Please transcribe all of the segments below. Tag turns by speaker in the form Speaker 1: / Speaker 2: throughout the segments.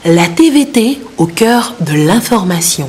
Speaker 1: La TVT au cœur de l'information.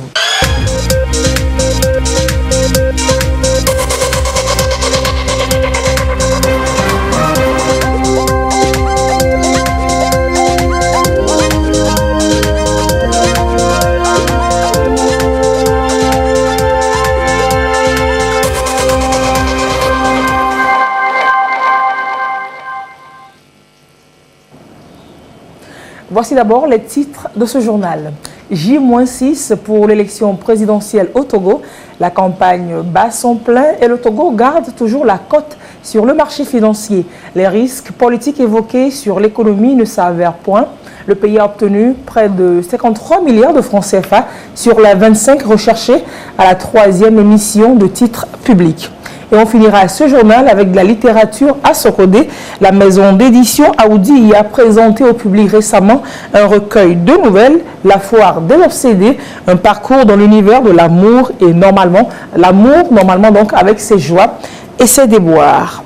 Speaker 2: Voici d'abord les titres de ce journal. J-6 pour l'élection présidentielle au Togo. La campagne bat son plein et le Togo garde toujours la cote sur le marché financier. Les risques politiques évoqués sur l'économie ne s'avèrent point. Le pays a obtenu près de 53 milliards de francs CFA sur la 25 recherchés à la 3e émission de titres publics. Et on finira ce journal avec de la littérature à Sokodé. La maison d'édition Aoudi y a présenté au public récemment un recueil de nouvelles, La foire de l'obsédé, un parcours dans l'univers de l'amour et l'amour normalement donc avec ses joies et ses déboires.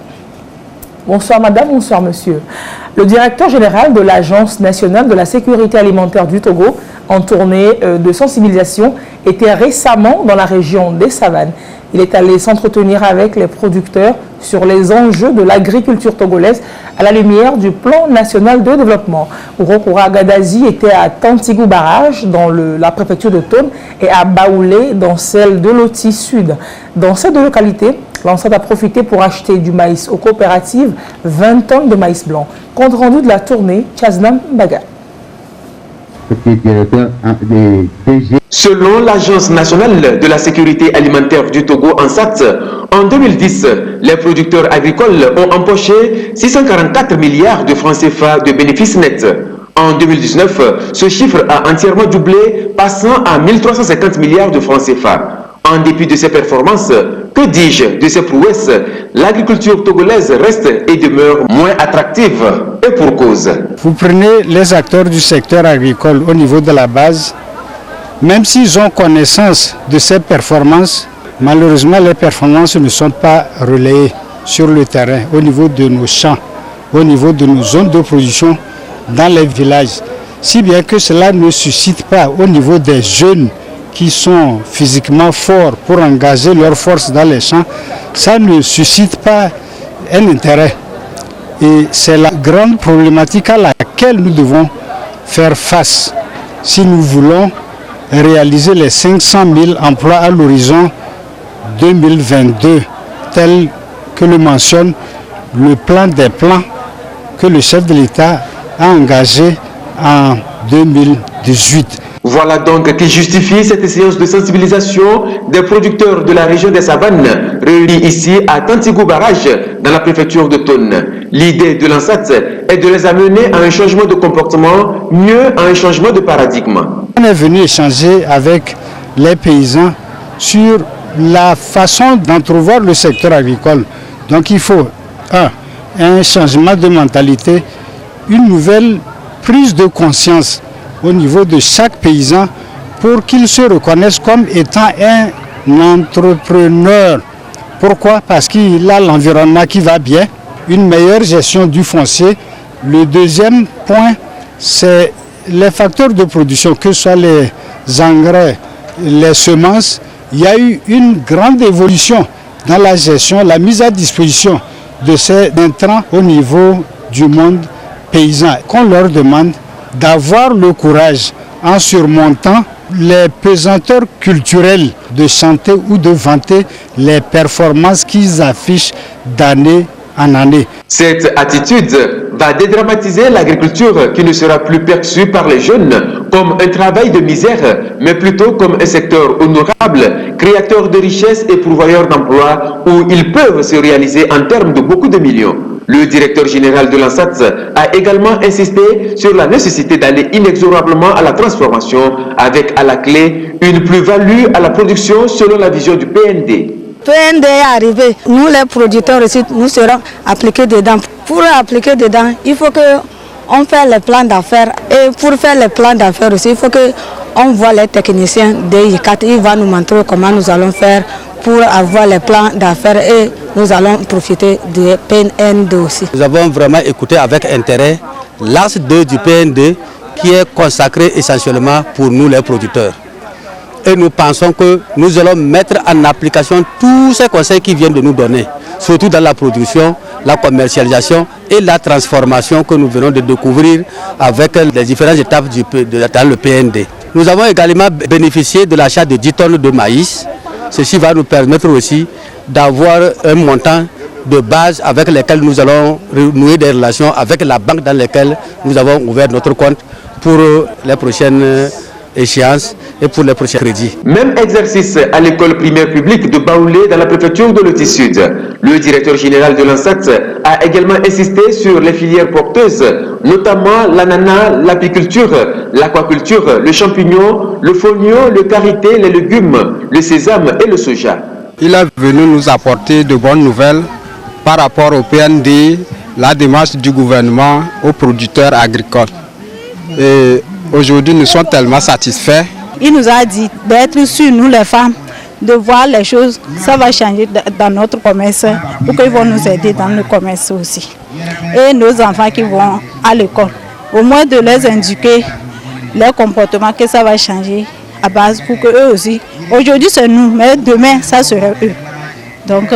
Speaker 2: Bonsoir madame, bonsoir monsieur. Le directeur général de l'Agence nationale de la sécurité alimentaire du Togo, en tournée de sensibilisation, était récemment dans la région des Savanes. Il est allé s'entretenir avec les producteurs sur les enjeux de l'agriculture togolaise à la lumière du plan national de développement. Urokura Gadazi était à Tantigou Barrage dans la préfecture de Tone et à Baoulé dans celle de Loti Sud. Dans ces deux localités, l'enceinte a profité pour acheter du maïs aux coopératives, 20 tonnes de maïs blanc. Compte rendu de la tournée, Chazlam Baga.
Speaker 3: Selon l'Agence nationale de la sécurité alimentaire du Togo, ANSAT, en 2010, les producteurs agricoles ont empoché 644 milliards de francs CFA de bénéfices nets. En 2019, ce chiffre a entièrement doublé, passant à 1350 milliards de francs CFA. En dépit de ces performances, que dis-je de ces prouesses, l'agriculture togolaise reste et demeure moins attractive, et pour cause.
Speaker 4: Vous prenez les acteurs du secteur agricole au niveau de la base, même s'ils ont connaissance de ces performances, malheureusement les performances ne sont pas relayées sur le terrain, au niveau de nos champs, au niveau de nos zones de production, dans les villages. Si bien que cela ne suscite pas au niveau des jeunes qui sont physiquement forts pour engager leurs forces dans les champs, ça ne suscite pas un intérêt. Et c'est la grande problématique à laquelle nous devons faire face si nous voulons réaliser les 500 000 emplois à l'horizon 2022, tel que le mentionne le plan des plans que le chef de l'État a engagé en 2018.
Speaker 3: Voilà donc qui justifie cette séance de sensibilisation des producteurs de la région des Savanes, réunis ici à Tantigou Barrage, dans la préfecture de Tone. L'idée de l'ANSAT est de les amener à un changement de comportement, mieux à un changement de paradigme.
Speaker 4: On est venu échanger avec les paysans sur la façon d'entrevoir le secteur agricole. Donc il faut, un changement de mentalité, une nouvelle prise de conscience au niveau de chaque paysan pour qu'il se reconnaisse comme étant un entrepreneur. Pourquoi? Parce qu'il a l'environnement qui va bien, une meilleure gestion du foncier. Le deuxième point, c'est les facteurs de production, que ce soit les engrais, les semences. Il y a eu une grande évolution dans la gestion, la mise à disposition de ces intrants au niveau du monde paysan. Qu'on leur demande d'avoir le courage, en surmontant les pesanteurs culturels, de chanter ou de vanter les performances qu'ils affichent d'année en année.
Speaker 3: Cette attitude va dédramatiser l'agriculture qui ne sera plus perçue par les jeunes comme un travail de misère, mais plutôt comme un secteur honorable, créateur de richesses et pourvoyeur d'emplois où ils peuvent se réaliser en termes de beaucoup de millions. Le directeur général de l'ANSAT a également insisté sur la nécessité d'aller inexorablement à la transformation avec à la clé une plus-value à la production selon la vision du PND.
Speaker 5: PND est arrivé, nous les producteurs aussi, nous serons appliqués dedans. Pour appliquer dedans, il faut qu'on fasse les plans d'affaires. Et pour faire les plans d'affaires aussi, il faut qu'on voit les techniciens de ICAT. Ils vont nous montrer comment nous allons faire pour avoir les plans d'affaires et nous allons profiter du PND aussi.
Speaker 6: Nous avons vraiment écouté avec intérêt l'AS 2 du PND qui est consacré essentiellement pour nous les producteurs. Et nous pensons que nous allons mettre en application tous ces conseils qui viennent de nous donner, surtout dans la production, la commercialisation et la transformation que nous venons de découvrir avec les différentes étapes dans le PND. Nous avons également bénéficié de l'achat de 10 tonnes de maïs. Ceci va nous permettre aussi d'avoir un montant de base avec lequel nous allons nouer des relations avec la banque dans laquelle nous avons ouvert notre compte pour les prochaines échéances et pour les prochains crédits.
Speaker 3: Même exercice à l'école primaire publique de Baoulé dans la préfecture de Loti Sud. Le directeur général de l'ANSAT a également insisté sur les filières porteuses, notamment l'ananas, l'apiculture, l'aquaculture, le champignon, le fonio, le karité, les légumes, le sésame et le soja.
Speaker 7: Il est venu nous apporter de bonnes nouvelles par rapport au PND, la démarche du gouvernement aux producteurs agricoles. Et aujourd'hui, nous sommes tellement satisfaits.
Speaker 5: Il nous a dit d'être sur nous les femmes, de voir les choses, ça va changer dans notre commerce, pour qu'ils vont nous aider dans le commerce aussi. Et nos enfants qui vont à l'école, au moins de les indiquer leur comportement, que ça va changer à base pour qu'eux aussi. Aujourd'hui c'est nous, mais demain ça sera eux. Donc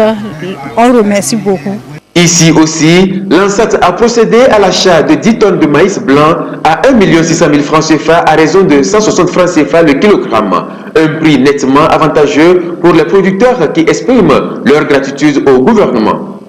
Speaker 5: on remercie beaucoup.
Speaker 3: Ici aussi, l'ANSAT a procédé à l'achat de 10 tonnes de maïs blanc à 1 600 000 francs CFA à raison de 160 francs CFA le kilogramme. Un prix nettement avantageux pour les producteurs qui expriment leur gratitude au gouvernement.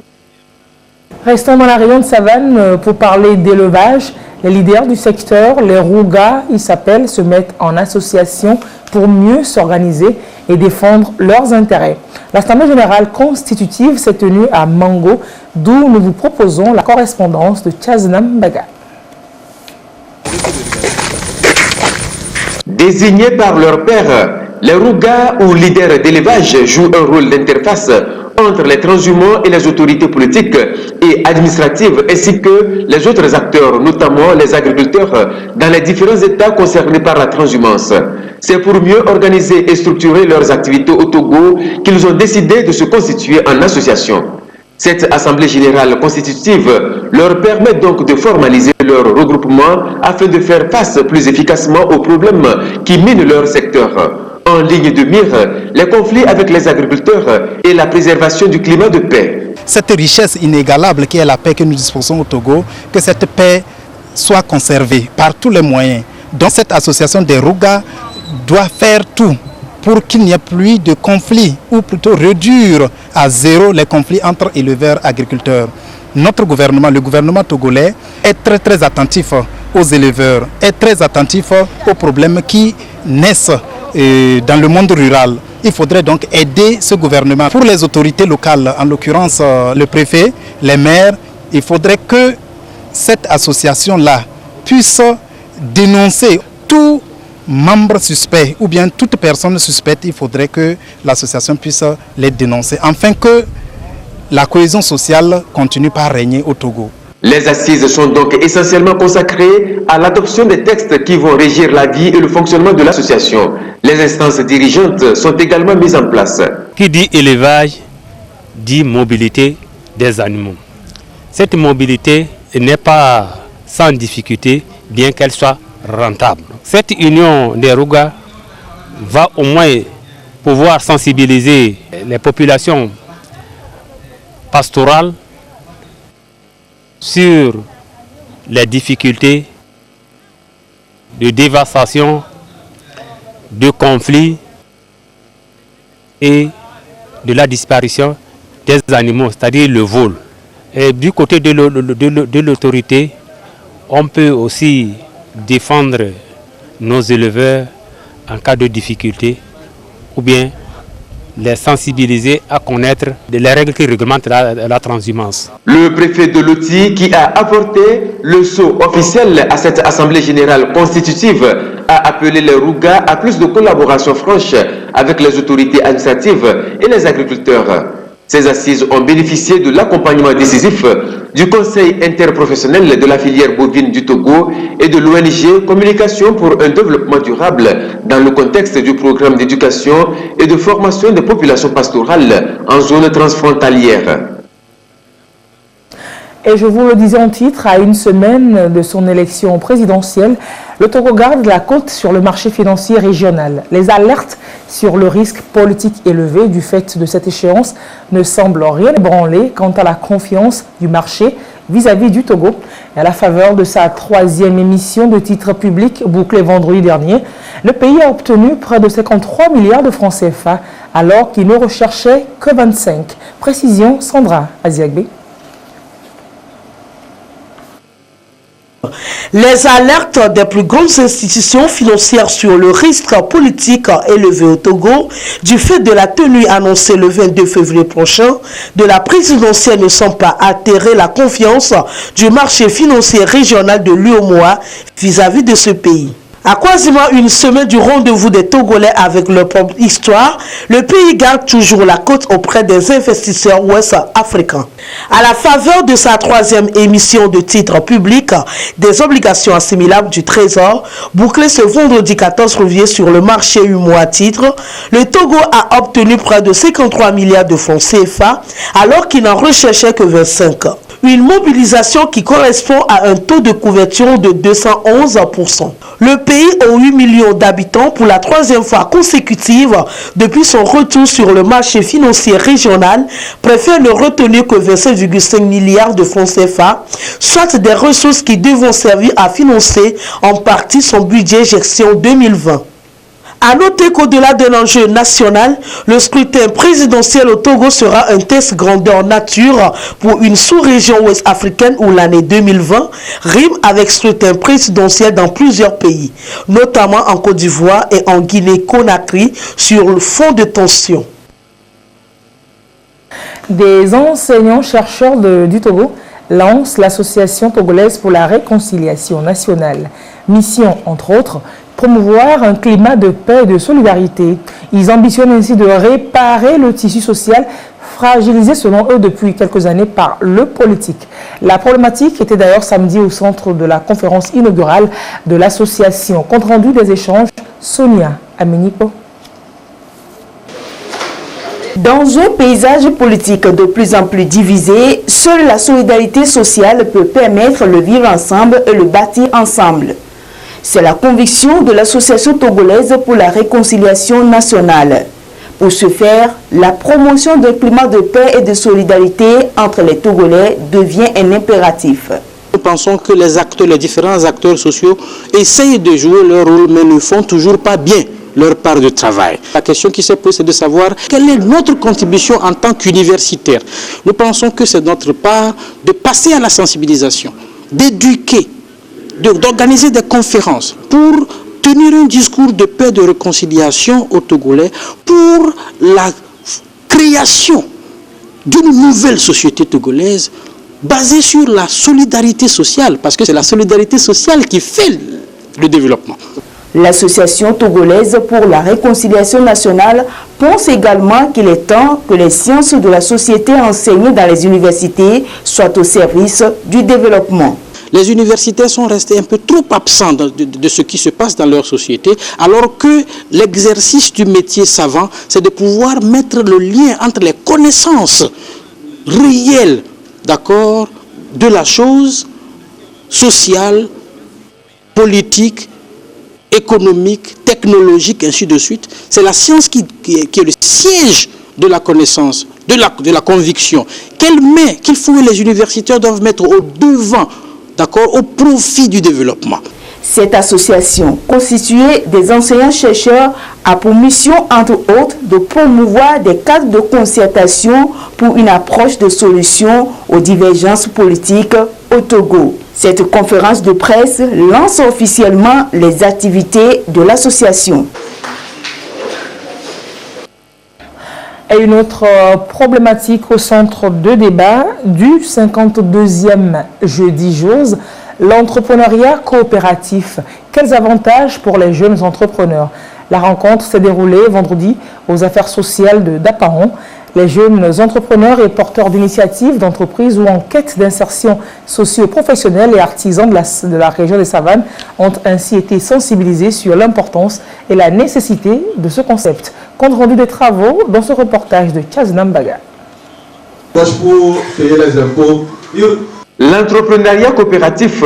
Speaker 2: Restons dans la région de Savane pour parler d'élevage. Les leaders du secteur, les Rouga, ils s'appellent, se mettent en association pour mieux s'organiser et défendre leurs intérêts. L'Assemblée générale constitutive s'est tenue à Mango, d'où nous vous proposons la correspondance de Chaznam Baga.
Speaker 3: Désignés par leur père, les Rouga ou leaders d'élevage jouent un rôle d'interface entre les transhumants et les autorités politiques et administratives ainsi que les autres acteurs, notamment les agriculteurs, dans les différents États concernés par la transhumance. C'est pour mieux organiser et structurer leurs activités au Togo qu'ils ont décidé de se constituer en association. Cette Assemblée générale constitutive leur permet donc de formaliser leur regroupement afin de faire face plus efficacement aux problèmes qui minent leur secteur. En ligne de mire, les conflits avec les agriculteurs et la préservation du climat de paix.
Speaker 8: Cette richesse inégalable qui est la paix que nous disposons au Togo, que cette paix soit conservée par tous les moyens. Donc cette association des Rouga doit faire tout pour qu'il n'y ait plus de conflits, ou plutôt réduire à zéro les conflits entre éleveurs et agriculteurs. Notre gouvernement, le gouvernement togolais, est très attentif aux éleveurs, est très attentif aux problèmes qui naissent dans le monde rural. Il faudrait donc aider ce gouvernement. Pour les autorités locales, en l'occurrence le préfet, les maires, il faudrait que cette association-là puisse dénoncer tout membre suspect ou bien toute personne suspecte. Il faudrait que l'association puisse les dénoncer afin que la cohésion sociale continue par régner au Togo.
Speaker 3: Les assises sont donc essentiellement consacrées à l'adoption des textes qui vont régir la vie et le fonctionnement de l'association. Les instances dirigeantes sont également mises en place.
Speaker 9: Qui dit élevage, dit mobilité des animaux. Cette mobilité n'est pas sans difficulté, bien qu'elle soit rentable. Cette union des Rouga va au moins pouvoir sensibiliser les populations pastorales sur les difficultés de dévastation, de conflits et de la disparition des animaux, c'est-à-dire le vol. Et du côté de l'autorité, on peut aussi défendre nos éleveurs en cas de difficulté ou bien les sensibiliser à connaître les règles qui réglementent la transhumance.
Speaker 3: Le préfet de Loti, qui a apporté le sceau officiel à cette Assemblée générale constitutive, a appelé les Rouga à plus de collaboration franche avec les autorités administratives et les agriculteurs. Ces assises ont bénéficié de l'accompagnement décisif du Conseil interprofessionnel de la filière bovine du Togo et de l'ONG Communication pour un développement durable dans le contexte du programme d'éducation et de formation des populations pastorales en zone transfrontalière.
Speaker 2: Et je vous le disais en titre, à une semaine de son élection présidentielle, le Togo garde la côte sur le marché financier régional. Les alertes sur le risque politique élevé du fait de cette échéance ne semblent rien ébranler quant à la confiance du marché vis-à-vis du Togo. Et à la faveur de sa 3e émission de titres publics bouclée vendredi dernier, le pays a obtenu près de 53 milliards de francs CFA alors qu'il ne recherchait que 25. Précision Sandra Aziagbe.
Speaker 10: Les alertes des plus grandes institutions financières sur le risque politique élevé au Togo du fait de la tenue annoncée le 22 février prochain de la présidentielle ne semblent pas altérer la confiance du marché financier régional de l'UEMOA vis-à-vis de ce pays. À quasiment une semaine du rendez-vous des Togolais avec leur propre histoire, le pays garde toujours la côte auprès des investisseurs ouest-africains. À la faveur de sa 3e émission de titres publics, des obligations assimilables du Trésor, bouclée ce vendredi 14 février sur le marché UEMOA titres, le Togo a obtenu près de 53 milliards de francs CFA alors qu'il n'en recherchait que 25. Une mobilisation qui correspond à un taux de couverture de 211%. Le pays aux 8 millions d'habitants pour la 3e fois consécutive depuis son retour sur le marché financier régional préfère ne retenir que 27,5 milliards de francs CFA, soit des ressources qui devront servir à financer en partie son budget gestion 2020. À noter qu'au-delà d'un enjeu national, le scrutin présidentiel au Togo sera un test grandeur nature pour une sous-région ouest-africaine où l'année 2020 rime avec scrutin présidentiel dans plusieurs pays, notamment en Côte d'Ivoire et en Guinée-Conakry sur le fond de tension.
Speaker 2: Des enseignants-chercheurs du Togo lancent l'Association togolaise pour la réconciliation nationale. Mission, entre autres, promouvoir un climat de paix et de solidarité. Ils ambitionnent ainsi de réparer le tissu social fragilisé selon eux depuis quelques années par le politique. La problématique était d'ailleurs samedi au centre de la conférence inaugurale de l'association. Compte rendu des échanges, Sonia Amenipo.
Speaker 11: Dans un paysage politique de plus en plus divisé, seule la solidarité sociale peut permettre le vivre ensemble et le bâtir ensemble. C'est la conviction de l'Association togolaise pour la réconciliation nationale. Pour ce faire, la promotion d'un climat de paix et de solidarité entre les Togolais devient un impératif.
Speaker 12: Nous pensons que les différents acteurs sociaux essayent de jouer leur rôle, mais ne font toujours pas bien leur part de travail. La question qui se pose, c'est de savoir quelle est notre contribution en tant qu'universitaire. Nous pensons que c'est notre part de passer à la sensibilisation, d'éduquer, d'organiser des conférences pour tenir un discours de paix et de réconciliation aux Togolais pour la création d'une nouvelle société togolaise basée sur la solidarité sociale, parce que c'est la solidarité sociale qui fait le développement.
Speaker 11: L'Association togolaise pour la réconciliation nationale pense également qu'il est temps que les sciences de la société enseignées dans les universités soient au service du développement.
Speaker 12: Les universitaires sont restés un peu trop absents de ce qui se passe dans leur société, alors que l'exercice du métier savant, c'est de pouvoir mettre le lien entre les connaissances réelles, d'accord, de la chose sociale, politique, économique, technologique, ainsi de suite. C'est la science qui est le siège de la connaissance, de la conviction. Qu'il faut que les universitaires doivent mettre au devant, d'accord, au profit du développement.
Speaker 11: Cette association, constituée des enseignants-chercheurs, a pour mission, entre autres, de promouvoir des cadres de concertation pour une approche de solution aux divergences politiques au Togo. Cette conférence de presse lance officiellement les activités de l'association.
Speaker 2: Et une autre problématique au centre de débat du 52e jeudi JOSE, l'entrepreneuriat coopératif. Quels avantages pour les jeunes entrepreneurs? La rencontre s'est déroulée vendredi aux affaires sociales de Daparon. Les jeunes entrepreneurs et porteurs d'initiatives, d'entreprises ou en quête d'insertion socio-professionnelle et artisans de la région des Savanes ont ainsi été sensibilisés sur l'importance et la nécessité de ce concept. Compte rendu des travaux dans ce reportage de Chaz Nambaga.
Speaker 13: Pour payer les impôts,
Speaker 3: L'entrepreneuriat coopératif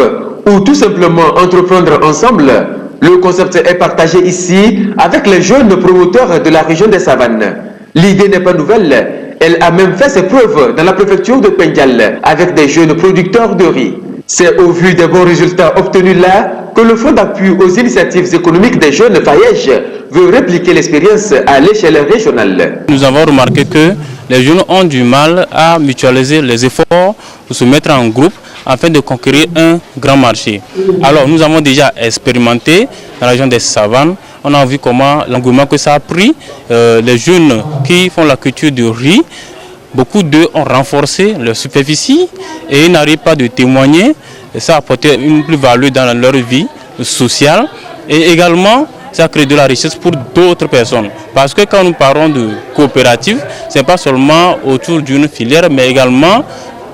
Speaker 3: ou tout simplement entreprendre ensemble, le concept est partagé ici avec les jeunes promoteurs de la région des Savanes. L'idée n'est pas nouvelle, elle a même fait ses preuves dans la préfecture de Pendial avec des jeunes producteurs de riz. C'est au vu des bons résultats obtenus là que le Fonds d'appui aux initiatives économiques des jeunes FAEJ veut répliquer l'expérience à l'échelle régionale.
Speaker 13: Nous avons remarqué que les jeunes ont du mal à mutualiser les efforts pour se mettre en groupe afin de conquérir un grand marché. Alors nous avons déjà expérimenté dans la région des Savanes. On a vu comment l'engouement que ça a pris. Les jeunes qui font la culture du riz, beaucoup d'eux ont renforcé leur superficie et ils n'arrivent pas de témoigner. Et ça a apporté une plus-value dans leur vie sociale. Et également, ça crée de la richesse pour d'autres personnes. Parce que quand nous parlons de coopérative, ce n'est pas seulement autour d'une filière, mais également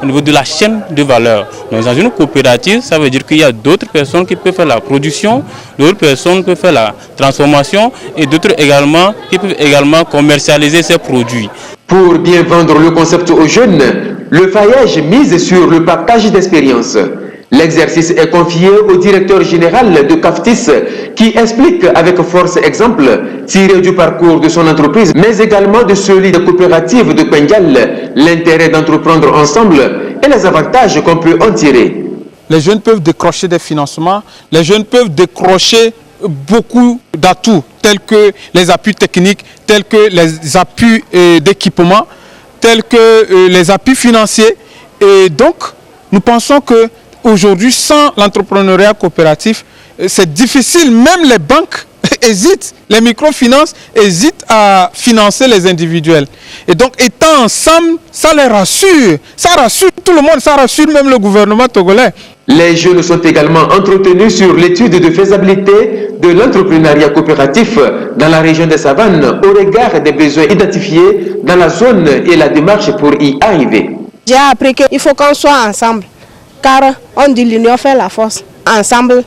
Speaker 13: au niveau de la chaîne de valeur. Donc, dans une coopérative, ça veut dire qu'il y a d'autres personnes qui peuvent faire la production, d'autres personnes peuvent faire la transformation et d'autres également qui peuvent également commercialiser ces produits.
Speaker 3: Pour bien vendre le concept aux jeunes, le FAEJ mise sur le partage d'expériences. L'exercice est confié au directeur général de CAFTIS qui explique avec force exemple tiré du parcours de son entreprise mais également de celui de coopérative de Pendial, l'intérêt d'entreprendre ensemble et les avantages qu'on peut en tirer.
Speaker 14: Les jeunes peuvent décrocher des financements, les jeunes peuvent décrocher beaucoup d'atouts tels que les appuis techniques, tels que les appuis d'équipement, tels que les appuis financiers. Et donc, nous pensons que aujourd'hui, sans l'entrepreneuriat coopératif, c'est difficile. Même les banques hésitent, les microfinances hésitent à financer les individuels. Et donc, étant ensemble, ça les rassure. Ça rassure tout le monde, ça rassure même le gouvernement togolais.
Speaker 3: Les jeunes sont également entretenus sur l'étude de faisabilité de l'entrepreneuriat coopératif dans la région des Savanes au regard des besoins identifiés dans la zone et la démarche pour y arriver.
Speaker 15: J'ai appris qu'il faut qu'on soit ensemble. Car on dit l'union fait la force. Ensemble,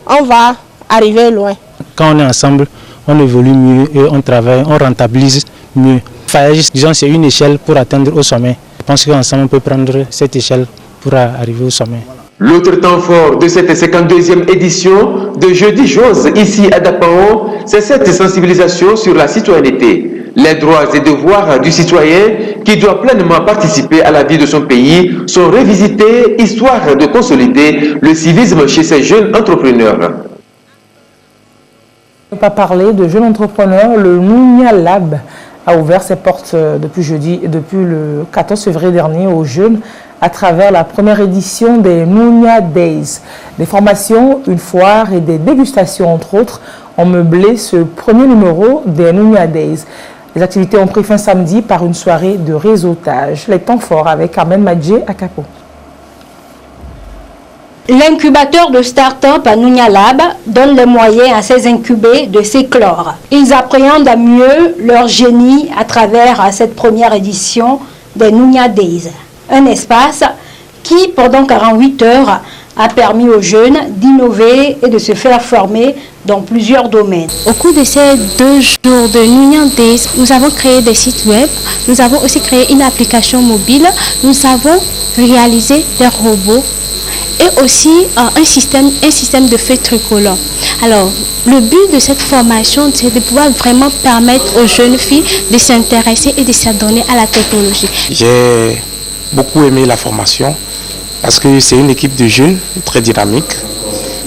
Speaker 15: on va arriver loin.
Speaker 16: Quand on est ensemble, on évolue mieux et on travaille, on rentabilise mieux. FAEJ, disons, c'est une échelle pour atteindre au sommet. Je pense qu'ensemble, on peut prendre cette échelle pour arriver au sommet.
Speaker 3: L'autre temps fort de cette 52e édition de Jeudi Jose ici à Dapao, c'est cette sensibilisation sur la citoyenneté. Les droits et devoirs du citoyen qui doit pleinement participer à la vie de son pays sont révisités, histoire de consolider le civisme chez ces jeunes entrepreneurs.
Speaker 2: On ne peut pas parler de jeunes entrepreneurs. Le Nounia Lab a ouvert ses portes depuis le 14 février dernier aux jeunes à travers la première édition des Nounia Days. Des formations, une foire et des dégustations, entre autres, ont meublé ce premier numéro des Nounia Days. Les activités ont pris fin samedi par une soirée de réseautage. Les temps forts avec Carmen Madjé à Capo.
Speaker 17: L'incubateur de start-up à Nounia Lab donne les moyens à ces incubés de s'éclore. Ils appréhendent à mieux leur génie à travers cette première édition des Nounia Days. Un espace qui, pendant 48 heures, a permis aux jeunes d'innover et de se faire former dans plusieurs domaines.
Speaker 18: Au cours de ces 2 jours de Nounia Days, nous avons créé des sites web, nous avons aussi créé une application mobile, nous avons réalisé des robots et aussi un système de feu tricolore. Alors, le but de cette formation, c'est de pouvoir vraiment permettre aux jeunes filles de s'intéresser et de s'adonner à la technologie.
Speaker 19: J'ai beaucoup aimé la formation parce que c'est une équipe de jeunes très dynamique.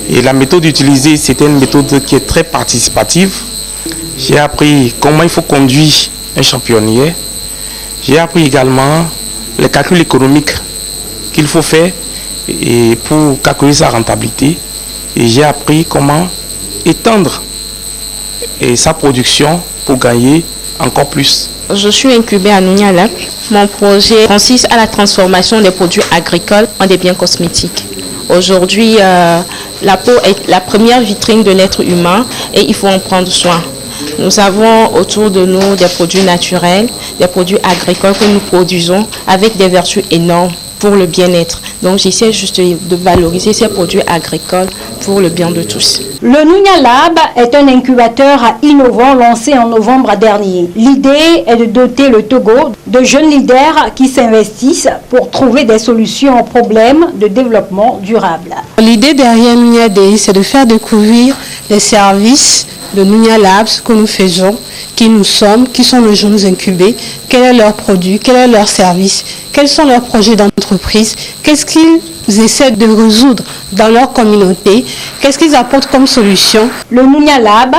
Speaker 19: Et la méthode utilisée, c'était une méthode qui est très participative. J'ai appris comment il faut conduire un championnier. J'ai appris également les calculs économiques qu'il faut faire et pour calculer sa rentabilité. Et j'ai appris comment étendre sa production pour gagner encore plus.
Speaker 20: Je suis incubée à Nounia Lab. Mon projet consiste à la transformation des produits agricoles en des biens cosmétiques. Aujourd'hui, la peau est la première vitrine de l'être humain et il faut en prendre soin. Nous avons autour de nous des produits naturels, des produits agricoles que nous produisons avec des vertus énormes pour le bien-être. Donc j'essaie juste de valoriser ces produits agricoles pour le bien de tous.
Speaker 17: Le Nunya Lab est un incubateur innovant lancé en novembre dernier. L'idée est de doter le Togo de jeunes leaders qui s'investissent pour trouver des solutions aux problèmes de développement durable.
Speaker 21: L'idée derrière Nunya Day, c'est de faire découvrir les services de Nunya Labs que nous faisons, qui nous sommes, qui sont nos jeunes incubés, quel est leur produit, quel est leur service, quels sont leurs projets d'entreprise, qu'est-ce qu'ils essaient de résoudre dans leur communauté, qu'est-ce qu'ils apportent comme solution.
Speaker 17: Le Nunya Lab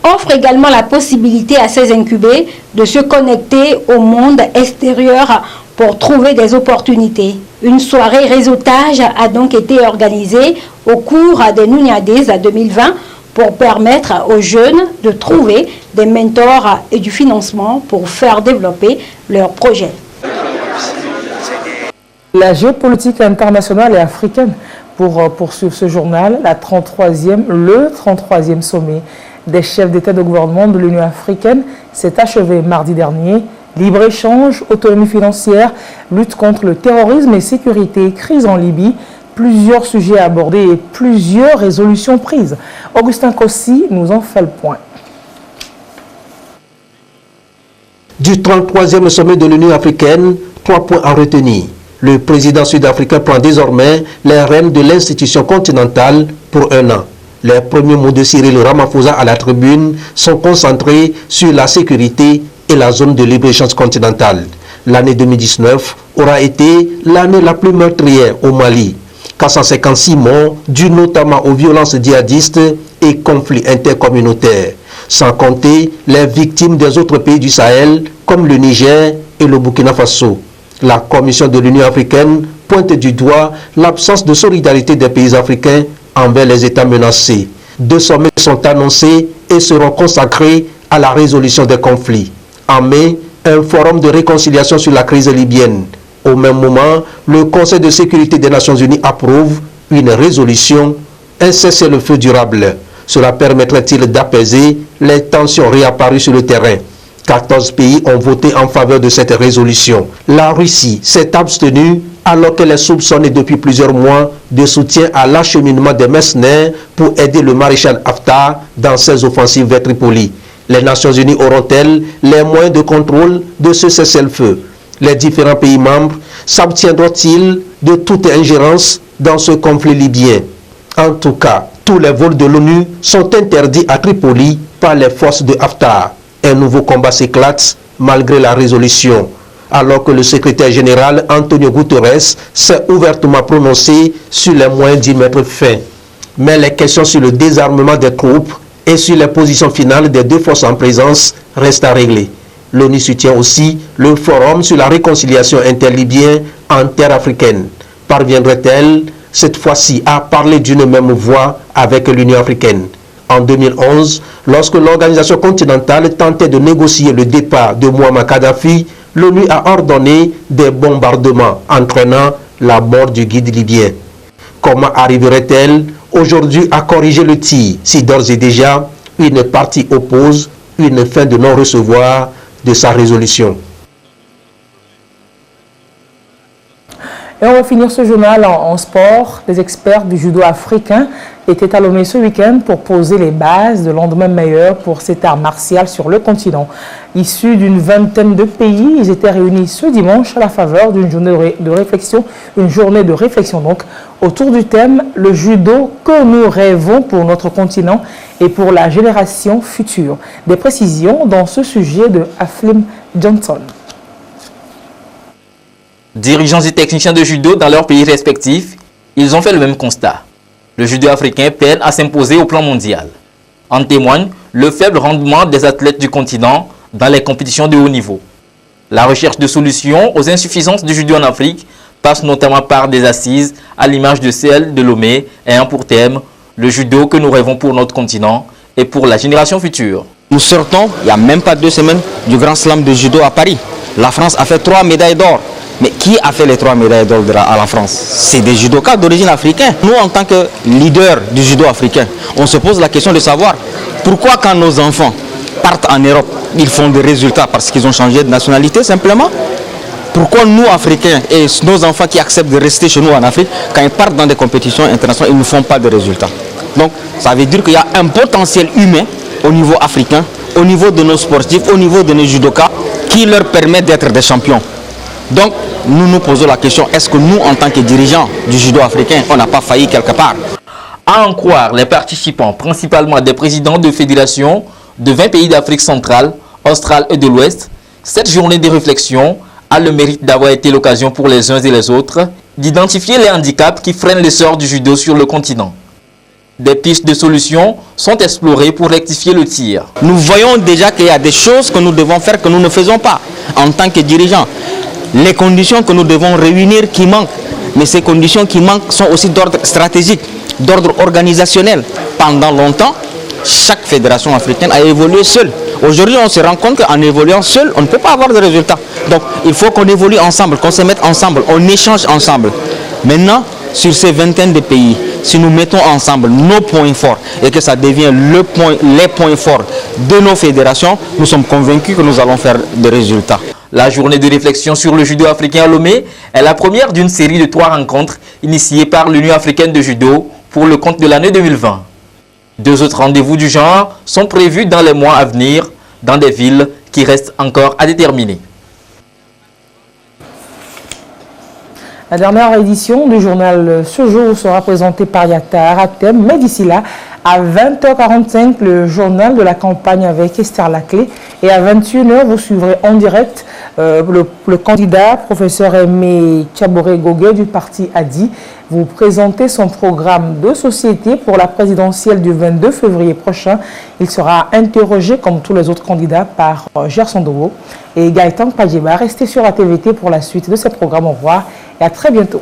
Speaker 17: offre également la possibilité à ces incubés de se connecter au monde extérieur pour trouver des opportunités. Une soirée réseautage a donc été organisée au cours des Nunya Days 2020 pour permettre aux jeunes de trouver des mentors et du financement pour faire développer leurs projets.
Speaker 2: La géopolitique internationale et africaine pour poursuivre ce journal, le 33e sommet des chefs d'État et de gouvernement de l'Union africaine s'est achevé mardi dernier. Libre-échange, autonomie financière, lutte contre le terrorisme et sécurité, crise en Libye, plusieurs sujets abordés et plusieurs résolutions prises. Augustin Kossi nous en fait le point.
Speaker 22: Du 33e sommet de l'Union africaine, 3 points à retenir. Le président sud-africain prend désormais les rênes de l'institution continentale pour 1 an. Les premiers mots de Cyril Ramaphosa à la tribune sont concentrés sur la sécurité et la zone de libre-échange continentale. L'année 2019 aura été l'année la plus meurtrière au Mali. 456 morts dus notamment aux violences djihadistes et conflits intercommunautaires, sans compter les victimes des autres pays du Sahel comme le Niger et le Burkina Faso. La Commission de l'Union africaine pointe du doigt l'absence de solidarité des pays africains envers les États menacés. 2 sommets sont annoncés et seront consacrés à la résolution des conflits. En mai, un forum de réconciliation sur la crise libyenne. Au même moment, le Conseil de sécurité des Nations Unies approuve une résolution, un cessez-le-feu durable. Cela permettrait-il d'apaiser les tensions réapparues sur le terrain? 14 pays ont voté en faveur de cette résolution. La Russie s'est abstenue alors qu'elle est soupçonnée depuis plusieurs mois de soutien à l'acheminement des mercenaires pour aider le maréchal Haftar dans ses offensives vers Tripoli. Les Nations Unies auront-elles les moyens de contrôle de ce cessez-le-feu? Les différents pays membres s'abstiendront-ils de toute ingérence dans ce conflit libyen? En tout cas, tous les vols de l'ONU sont interdits à Tripoli par les forces de Haftar. Un nouveau combat s'éclate malgré la résolution, alors que le secrétaire général Antonio Guterres s'est ouvertement prononcé sur les moyens d'y mettre fin. Mais les questions sur le désarmement des troupes et sur les positions finales des 2 forces en présence restent à régler. L'ONU soutient aussi le forum sur la réconciliation interlibyenne en terre africaine. Parviendrait-elle cette fois-ci à parler d'une même voix avec l'Union africaine? En 2011, lorsque l'organisation continentale tentait de négocier le départ de Muammar Kadhafi, l'ONU a ordonné des bombardements entraînant la mort du guide libyen. Comment arriverait-elle aujourd'hui à corriger le tir si d'ores et déjà une partie oppose une fin de non-recevoir de sa résolution?
Speaker 2: Et on va finir ce journal en sport. Les experts du judo africain étaient à Lomé ce week-end pour poser les bases de lendemain meilleur pour cet art martial sur le continent. Issus d'une vingtaine de pays, ils étaient réunis ce dimanche à la faveur d'une journée de réflexion, donc autour du thème « Le judo que nous rêvons pour notre continent et pour la génération future ». Des précisions dans ce sujet de Aflim Johnson.
Speaker 23: Dirigeants et techniciens de judo dans leurs pays respectifs, ils ont fait le même constat. Le judo africain peine à s'imposer au plan mondial. En témoigne le faible rendement des athlètes du continent dans les compétitions de haut niveau. La recherche de solutions aux insuffisances du judo en Afrique passe notamment par des assises à l'image de celle de Lomé ayant pour thème « Le judo que nous rêvons pour notre continent et pour la génération future ».
Speaker 24: Nous sortons, il n'y a même pas 2 semaines, du Grand Slam de judo à Paris. La France a fait 3 médailles d'or. Mais qui a fait les 3 médailles d'or à la France? C'est des judokas d'origine africaine. Nous, en tant que leaders du judo africain, on se pose la question de savoir pourquoi quand nos enfants partent en Europe, ils font des résultats parce qu'ils ont changé de nationalité simplement. Pourquoi nous, Africains, et nos enfants qui acceptent de rester chez nous en Afrique, quand ils partent dans des compétitions internationales, ils ne font pas de résultats? Donc, ça veut dire qu'il y a un potentiel humain au niveau africain, au niveau de nos sportifs, au niveau de nos judokas, qui leur permet d'être des champions. Donc, nous nous posons la question, est-ce que nous, en tant que dirigeants du judo africain, on n'a pas failli quelque part?
Speaker 23: À en croire les participants, principalement des présidents de fédérations de 20 pays d'Afrique centrale, australe et de l'Ouest, cette journée de réflexion a le mérite d'avoir été l'occasion pour les uns et les autres d'identifier les handicaps qui freinent l'essor du judo sur le continent. Des pistes de solutions sont explorées pour rectifier le tir.
Speaker 24: Nous voyons déjà qu'il y a des choses que nous devons faire que nous ne faisons pas en tant que dirigeants. Les conditions que nous devons réunir qui manquent, mais ces conditions qui manquent sont aussi d'ordre stratégique, d'ordre organisationnel. Pendant longtemps, chaque fédération africaine a évolué seule. Aujourd'hui, on se rend compte qu'en évoluant seul, on ne peut pas avoir de résultats. Donc, il faut qu'on évolue ensemble, qu'on se mette ensemble, on échange ensemble. Maintenant, sur ces vingtaines de pays, si nous mettons ensemble nos points forts et que ça devient les points forts de nos fédérations, nous sommes convaincus que nous allons faire des résultats.
Speaker 23: La journée de réflexion sur le judo africain à Lomé est la première d'une série de 3 rencontres initiées par l'Union africaine de judo pour le compte de l'année 2020. 2 autres rendez-vous du genre sont prévus dans les mois à venir dans des villes qui restent encore à déterminer.
Speaker 2: La dernière édition du journal Ce jour sera présentée par Yatta Aratem, mais d'ici là, à 20h45, le journal de la campagne avec Esther Laclé. Et à 21h, vous suivrez en direct le candidat, professeur Aimé Tchaboré-Goguet du parti ADI, vous présenter son programme de société pour la présidentielle du 22 février prochain. Il sera interrogé, comme tous les autres candidats, par Gerson Dogo et Gaëtan Padjeba. Restez sur la TVT pour la suite de ce programme. Au revoir et à très bientôt.